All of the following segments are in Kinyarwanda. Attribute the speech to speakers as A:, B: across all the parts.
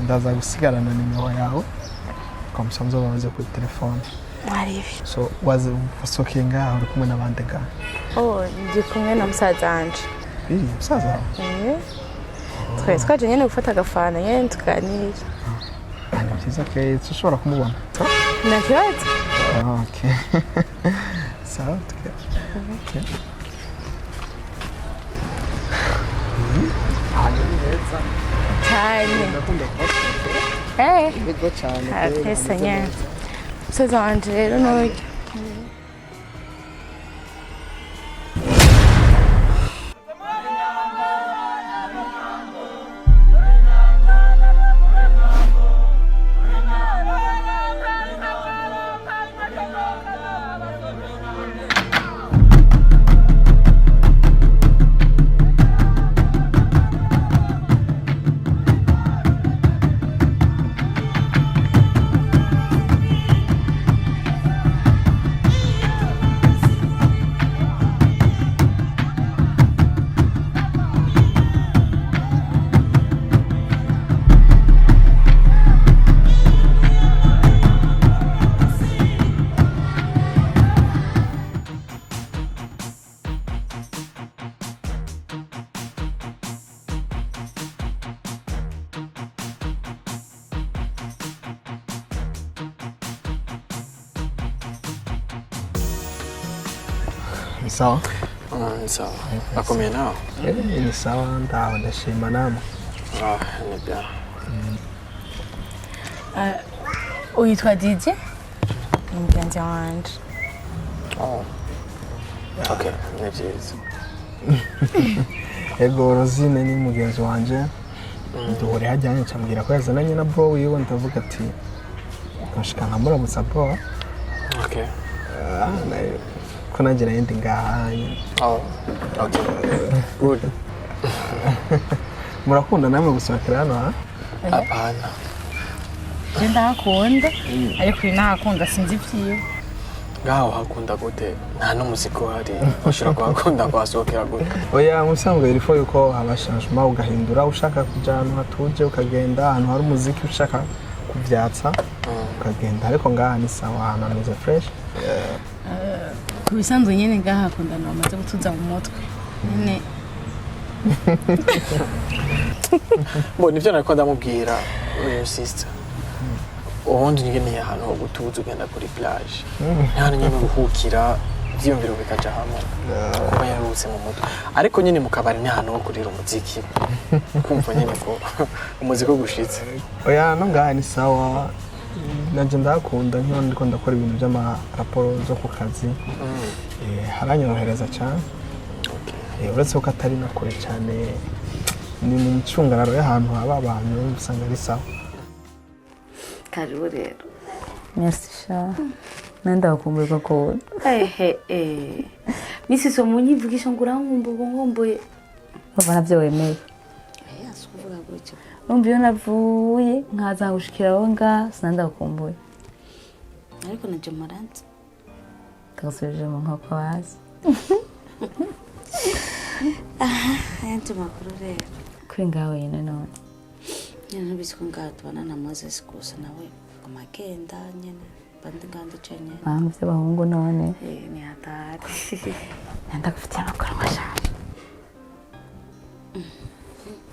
A: ndaza gusigarana nimero yawe comme ça nzo baze kuri telefone. So was wasokenga uri kumwe nabande ga?
B: Ndi kumwe na musaza wanje.
A: Musaza?
B: Twese twaje nyene gufata agafana nyene tukanira.
A: Ni byiza ke ushobora kumubona.
B: Na kibazo?
A: Okay. Sawa tuke. Okay.
B: Cyane.
A: Bigo cyane.
B: Atesa nyene. Musaza wanje rero no
A: sawa.
C: Sawa. Akomeye nawe?
A: Ni sawa ndaho ndashima namwe.
C: Ni bya.
B: Uyitwa DJ? Mugenzi wanje.
C: Okay, ni byiza.
A: Ego Rosine ni mugenzi wanje. Duhore hajyanye cyambwira ko yazananye na bro wiwe ndavuga ati nkashika nkamuramutsa bro.
C: Okay.
A: Ko nagira yindi ngaha.
C: Okay. Good.
A: Murakunda namwe gusakira hano ha?
C: Apana.
B: Ndakunda ariko inakunda sinzi vyiwe.
C: Ngaho hakunda gute nta n'umuziko hari ushaka kwakunda kwasokera gute.
A: Oya musanzwe irifo yuko habashashuma ugahindura ushaka kuja ahantu hatuje ukagenda ahantu hari umuziki ushaka kuvyatsa ukagenda ariko ngaha ni sawa hano ameze fresh.
B: Kubisanzwe nyene ngaha akunda no amaze gutuza mu mutwe. Nyene
C: Bo nivyo nariko ndamubwira uyu sister. Ubundi nyine ahantu ho gutuza ugenda kuri plage. Hano nyine guhukira vyiyumviro bikaja hamwe. Kuba yarutse mu mutwe. Ariko nyine mu kabari ni ahantu ho kurira umuziki. Kumva nyine ko umuziki gushitse.
A: Oya no ngaha ni sawa. Naje ndakunda nk'iyo ndiko ndakora ibintu by'amaraporo zo ku kazi. Haranyorohereza cyane. Okay. Uretse ko atari nakore cyane ni mu mcungararo y'ahantu haba abantu usanga ari sawa.
D: Karibu rero.
B: Merci sha. Nenda wakumbuka ko.
D: Misi so munyivugisha ngomboye.
B: Bava navyo wemeye.
D: Asuvuga gutyo.
B: Umbiyo navuye nkaza gushikiraho nga sinanda wakumbuye.
D: Ariko naje Marante.
B: Tagasubije mu nkoko wazi.
D: Ayante makuru rero.
B: Kuri ngawe nyene none.
D: Nyene bisiko ngatwana na Moses gusa nawe kumagenda nyene bandi ngande canye.
B: Mvye bahungu none.
D: Ni hatari.
B: Nenda kufitia amakuru mashasha.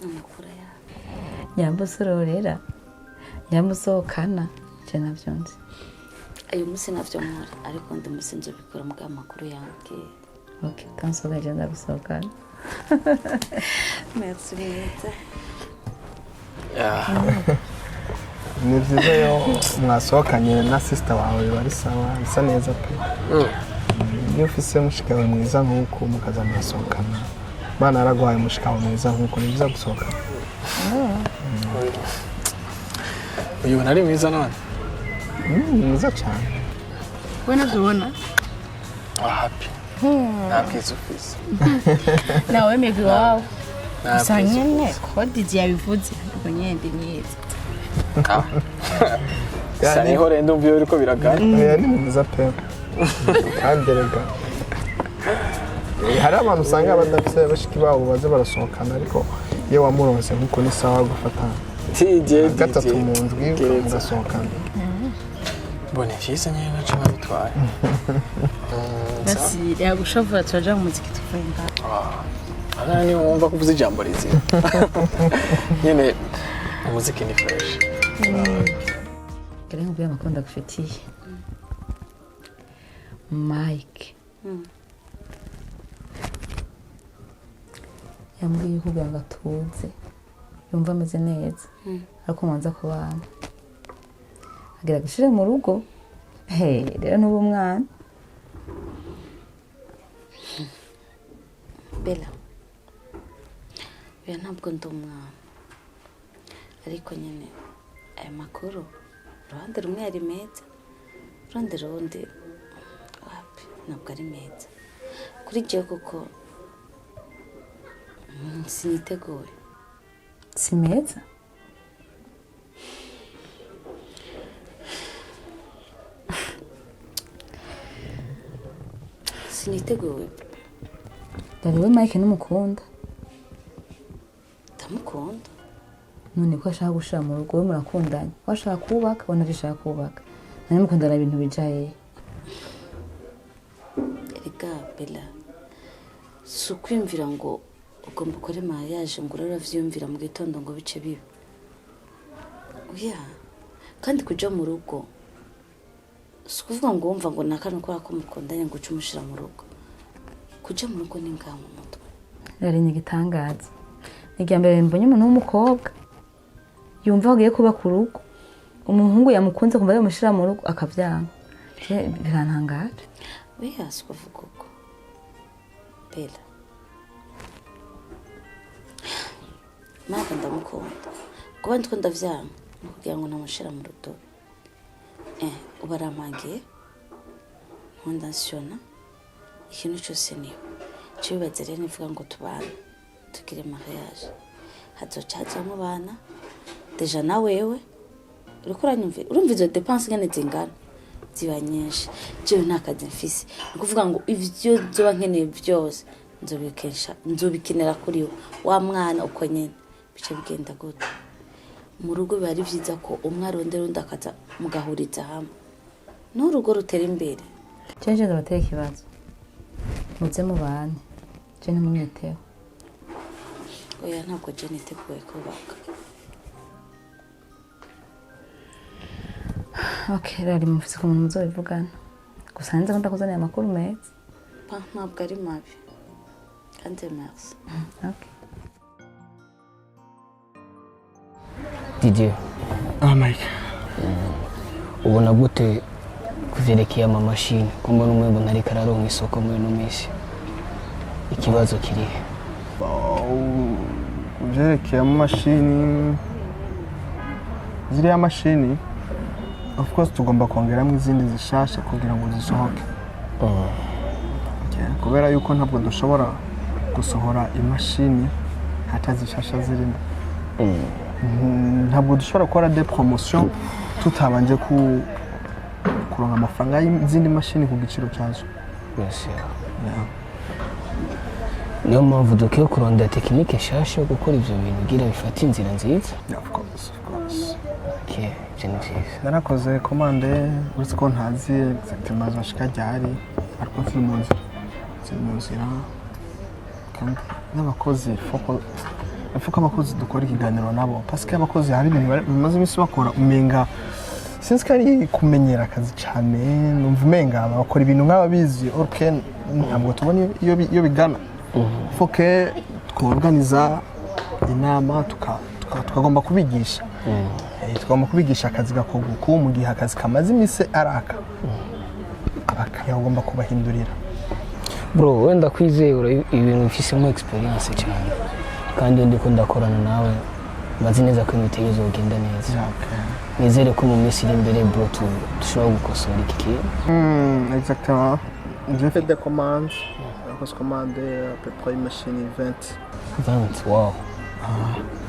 D: Amakuru ya.
B: Yamusororera. Yamusohokana. Je navyonze.
D: Ayo musi navyo muri ariko ndi musi nzo bikora mu amakuru yanke.
B: Okay, tansoga je ndagusohokana.
D: Merci Leta.
A: Ni byiza yo mwasohokanye na sister wawe bari sawa isa neza pe. Iyo ufise mushikawe mwiza nkuko mukaza mwasohokana. Bana aragwaye mushikawe mwiza nkuko ni byiza gusohokana.
C: Uyu nari mwiza none.
A: Mwiza cyane.
B: We navyibona?
C: Happy. Nabwiza ufise.
B: Nawe megi wawe. Gusa nyene ko DJ yabivuze ariko nyene ndi mwiza.
C: Sani hore ndumviye uriko biragana.
A: Ni mwiza pe. Kandi rega. Hari abantu usanga badafise bashiki babo baze barasohokana ariko iyo wamuronse nkuko ni sawa gufata gatatu mu ndwi mugasohokana
C: mbona vyiza nyene naco babitwaye
B: basi reba gushavura turaja mu muziki tuvuye ngaho
C: anani wumva kuvuza ijambo rizima nyene umuziki ni fresh
E: kare nkubwira amakuru ndagufitiye Mike yambwiye ko kugira ngo atuze yumva ameze neza ariko mwanza kubana agira gashire mu rugo rero n'ubu umwana
D: Bella oya ntabwo ndi umwana ariko nyine aya makuru uruhande rumwe yari meza uruhande rundi wapi ntabwo ari meza kuri jewe kuko siniteguye
E: si meza
D: siniteguye
E: dore we Mike n'umukunda
D: ndamukunda
E: none ko ashaka gushira mu rugo we murakundanye washaka kubaka ubona arishaka kubaka nani mukundana ibintu bijaye
D: erega Bella si ukwiyumvira ngo ugomba ukore mariage ngo uravyiyumvira mu gitondo ngo bice bibi oya kandi kuja mu rugo si ukuvuga ngo wumva ngo nakano ukora ko mukundanye ngo uce umushira mu rugo kuja mu rugo ni ngaho mu mutwe
E: rero ni igitangaza ni irya mbere mbonye umuntu w'umukobwa yumva agiye kuba ku rugo umuhungu yamukunze kumva yamushira mu rugo akavyanga birantangaje
D: oya si ukuvuga uko Bella Mike ndamukunda kuba ndiko ndavyanga ni kugira ngo namushira mu rutobe ubu arampangiye nkundasiona ikintu cyose niwe cyo bibaze rero nivuga ngo tubana tugire mariage hazocazamo bana deja na wewe uriko urumva izo dépenses ngene zingana ziba nyinshi jewe nta kazi mfise ni kuvuga ngo ivyo zoba nkeneye byose nzobikenera kuri wa mwana uko nyene bice bigenda gute mu rugo biba ari vyiza ko umwe arondera undi akaza mugahuriza hamwe n'urugo rutera imbere
E: cenje ndabatera ikibazo muze mubane je ntimumwiteho
D: oya ntabwo je niteguye kubaka
E: okay rero mufise ko umuntu muzobivugana gusa nzi ko ndakuzaniye amakuru meza
D: ntabwo ari mabi kandi merci
E: okay
F: Didier
A: Mike
F: ubona gute kuvyerekeye amamashini ko mbona umwe ngo ntariko araronka isoko muri no minsi ikibazo kirihe
A: kuvyerekeye amamashini ziriya mashini of course tugomba kongeramo izindi zishasha kugira ngo zisohoke kubera yuko ntabwo dushobora gusohora imashini hatazishasha zirimo ntabwo dushobora gukora des promotions tutabanje kuronka amafaranga y'izindi mashini ku giciro cyazo
F: niyo mpamvu dukwiye kurondera tekinike nshasha yo gukora ivyo bintu kugira bifate inzira nziza
A: of course
F: okay Genesis
A: narakoze commande uretse ko ntazi exactement zashika ryari ariko turi mu nzira kandi n'abakozi ifuka abakozi dukora ikiganiro nabo parce que abakozi hari ibintu bimaze iminsi bakora umenga sinzi ko ari kumenyera akazi cyane numva umenga bakora ibintu nk'ababizi okay ntabwo tubona iyo bigana foke tworganiza inama tukagomba kubigisha tugomba kubigisha akazi gakorwa uko mu gihe akazi kamaze iminsi araka abakiriya bagomba kubahindurira
F: bro wenda kwizeye ibintu bifisemo experience cyane kandi ndiko ndakorana nawe bazi neza ko ibintu bizogenda neza nizere ko mu minsi iri imbere bro dushobora gukosora iki kintu
A: exactement j'ai fait des commandes commandé à peu près une machine 20
F: wow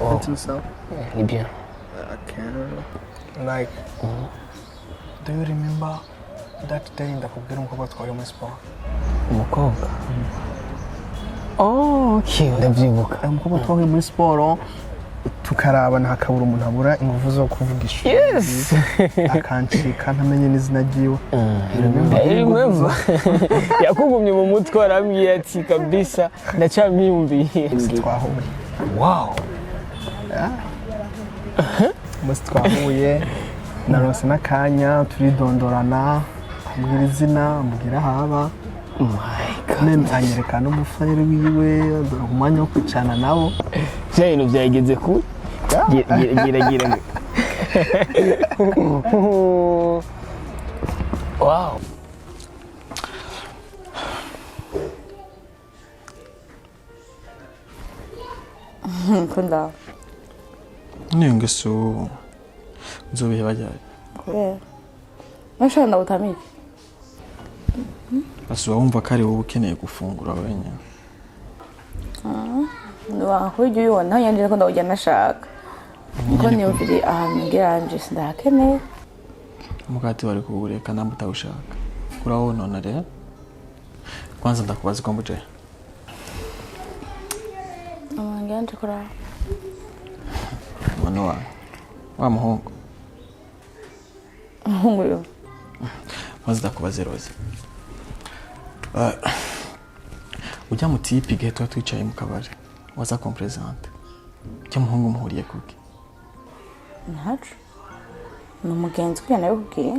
A: wow ça
F: c'est bien
A: okay like do you remember that day ndakubwira umukobwa twaje muri sport
F: umukobwa okay ndabyibuka
A: umukobwa twaje muri sport tukarabana hakabura umuntu abura ingufu zo kuvuga ishuri
F: Yes.
A: akancika ntamenye n'izina ryiwe
F: Remember yakugumye mu mutwe arambwiye ati kabisa ndacamwiyumviye.
A: twahuye
F: Wow.
A: umunsi twahuye naronse n'akanya turidondorana ambwira izina ambwira haba
F: My God.
A: none anyereka n'umufayiri wiwe umwanya wo kwicana nabo
F: Vya bintu byageze ku gira. Wow.
B: Kunda.
C: niyo ngeso nzobihe bajyaye
B: Kubera. Nashaka ndabutamira.
C: asuba wumva ko ari wowe ukeneye gufungura wenyine
B: Wakujya uyibona yandire ko ndawujya nashaka. Niko niyumvire ahantu ngiranje sindakeneye.
C: umugati wari kuwureka namba utawushaka urawonona rero kwanza ndakubaza ko mbuje
B: Ngiranje kora.
C: mwana wa muhungu
B: Umuhungu yo.
C: maze ndakubaze Rose ujya mu tipi igihe tuba twicaye mu kabari waza kompresente ujya muhungu muhuriye kuki
B: Ntacu. Ni umugenzi kugira nawe kubwiye.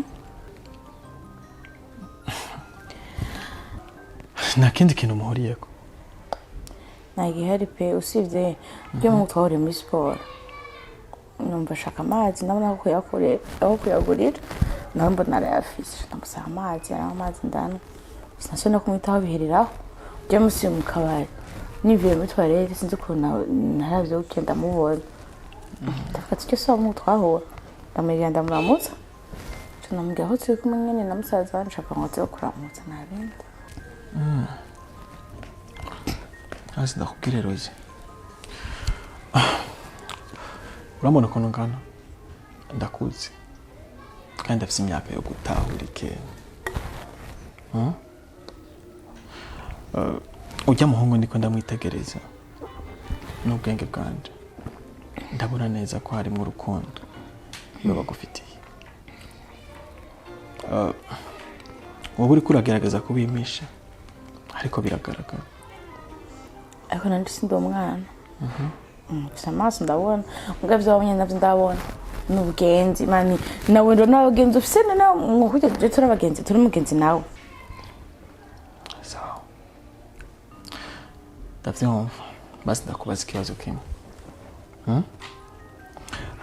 C: nta kindi kintu muhuriyeko
B: Nagihari pe usibye byo mu twahuriye muri siporo. Numva ashaka amazi ndabona ko kuyagurira nawe mbona arayafise ndamusaba amazi ndana sinasubira no kumwitaho bihereraho byo musi mu kabari nivuye muri toilette sinzi ukuntu naravye gukenda mubona ndavuga ati cyo mu twahura ndamubwira ndamuramutsa cyo namubwira aho turi kumwe nyene na musaza wanje nshaka ngo tuze kuramutsa nabindi
C: hasi ndakubwire Rose urabona ukuntu ngana ndakuzi kandi ndafite imyaka yo gutahura ikintu ujya muhungu ndiko ndamwitegereza n'ubwenge bwanje ndabona neza ko harimo urukundo iyo bagufitiye wowe uriko uragerageza kubimisha ariko biragaragara
B: ariko nandi sindi umwana mfise amaso ndabona mbwa vyabonye navyo ndabona n'ubwenzi mani nawe ndo n'abagenzi ufise nawe nk'uko tuje turi abagenzi turi mugenzi nawe
C: sawa ndavyumva basi ndakubaza ikibazo kimwe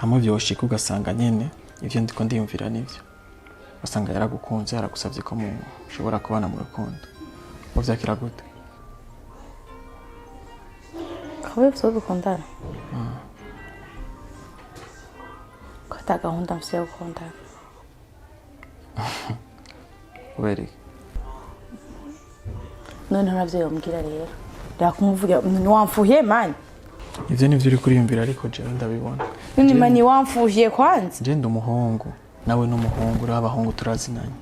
C: hamwe vyoshika ugasanga nyene ivyo ndiko ndiyumvira nivyo basanga yaragukunze yaragusavye ko mushobora kubana mu rukundo uvyakira gute
B: kabe vyo dukundana ko ata gahunda mfise yo gukundana
C: kubera iki
B: none navyo yombwira rero ndakumuvugira niwamfuhiye mani
C: ivyo nivyo uri kuriyumvira ariko jewe ndabibona
B: none mani wamfuhiye kwanza
C: je ndi umuhungu nawe n'umuhungu uri abahungu turazinanye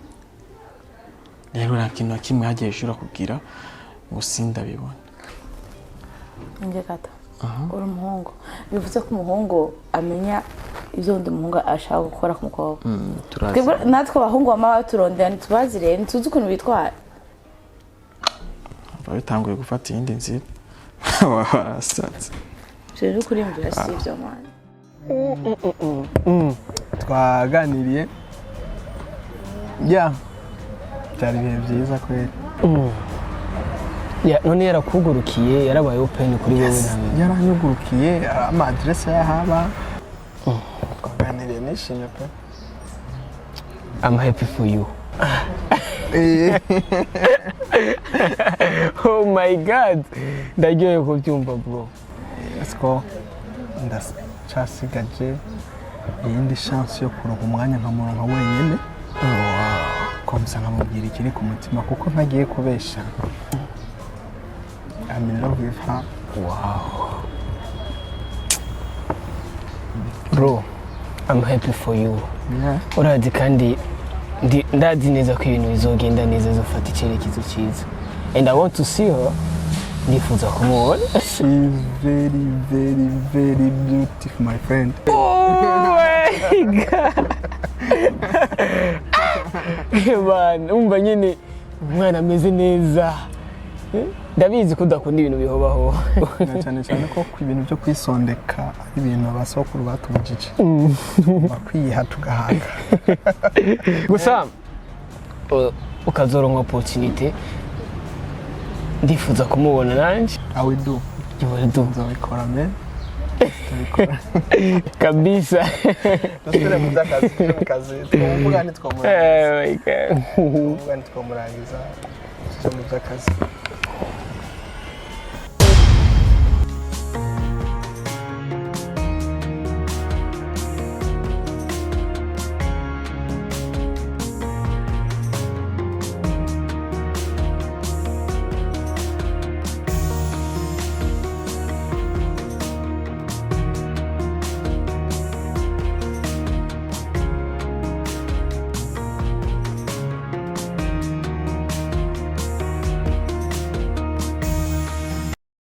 C: rero nta kintu na kimwe hagiye ushobora kugira ngo sindabibona
B: nje kata uri umuhungu bivuze ko umuhungu amenya ivyo undi muhungu ashaka gukora ku mukobwa twebwe natwe abahungu bama baturondera ntitubazi rero ntituzi ukuntu bitwara
C: babitanguye gufata iyindi nzira warasatse
B: rero kurimbira si ivyo mani
A: twaganiriye byari ibihe byiza kweli
F: none yarakugurukiye yarabaye open kuri wowe nawe
A: yaranyugurukiye amadresse yahaba twaganiriye nishimye pe
F: I'm happy for you. Oh my god ndaryoye kubyumva bro
A: siko ndacasigaje iyindi chance yo kuronka umwanya nkamuronka wenyine komsa nkamubwira ikiri ku mutima kuko ntagiye kubesha I'm in love with her.
F: Wow. Bro, I'm happy for you.
A: Yeah.
F: Urazi kandi ndazi neza ko ibintu bizogenda neza zofata icyerekezo cyiza. And I want to see her ndifuza kumubona.
A: She's very very very beautiful my friend.
F: Man, umva nyine umwana ameze neza. Ndabizi ko udakunda ibintu bihobaho.
A: cyane cyane ko ku ibintu byo kwisondeka ari ibintu abasokuru batubujije. Bakwiha tugahaga.
F: Gusa ukazoronka opportunity ndifuza kumubona nanje.
A: I will do.
F: You will do.
A: Nzabikora men.
F: Kabisa.
A: Dusubire mu by'akazi mu kazi. Twumvuga ntitwomurangiza. Twumvuga ntitwomurangiza. Mu by'akazi.